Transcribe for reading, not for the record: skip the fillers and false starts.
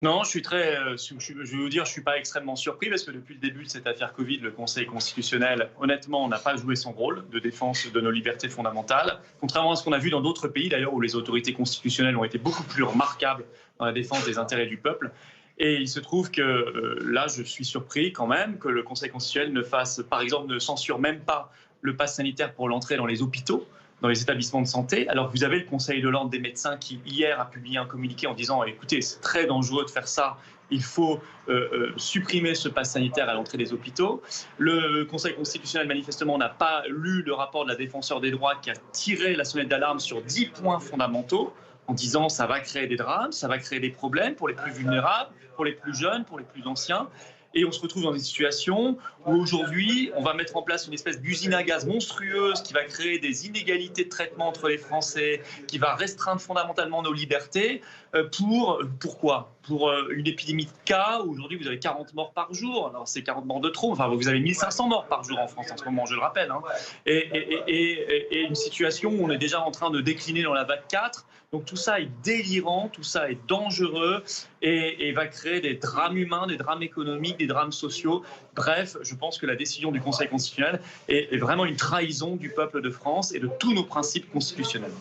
Non, je vais vous dire, je suis pas extrêmement surpris parce que depuis le début de cette affaire Covid, le Conseil constitutionnel, honnêtement, n'a pas joué son rôle de défense de nos libertés fondamentales, contrairement à ce qu'on a vu dans d'autres pays d'ailleurs où les autorités constitutionnelles ont été beaucoup plus remarquables dans la défense des intérêts du peuple. Et il se trouve que là, je suis surpris quand même que le Conseil constitutionnel ne fasse, par exemple, ne censure même pas le pass sanitaire pour l'entrée dans les hôpitaux, dans les établissements de santé, alors que vous avez le Conseil de l'ordre des médecins qui, hier, a publié un communiqué en disant écoutez, c'est très dangereux de faire ça, il faut supprimer ce pass sanitaire à l'entrée des hôpitaux. Le Conseil constitutionnel, manifestement, n'a pas lu le rapport de la défenseure des droits qui a tiré la sonnette d'alarme sur 10 points fondamentaux en disant ça va créer des drames, ça va créer des problèmes pour les plus vulnérables, pour les plus jeunes, pour les plus anciens. Et on se retrouve dans des situations où aujourd'hui, on va mettre en place une espèce d'usine à gaz monstrueuse qui va créer des inégalités de traitement entre les Français, qui va restreindre fondamentalement nos libertés. Pourquoi ? Pour une épidémie de cas, où aujourd'hui vous avez 40 morts par jour. Alors c'est 40 morts de trop, enfin vous avez 1500 morts par jour en France en ce moment, je le rappelle. Hein. Et une situation où on est déjà en train de décliner dans la vague 4. Donc tout ça est délirant, tout ça est dangereux et va créer des drames humains, des drames économiques, des drames sociaux. Bref, je pense que la décision du Conseil constitutionnel est vraiment une trahison du peuple de France et de tous nos principes constitutionnels.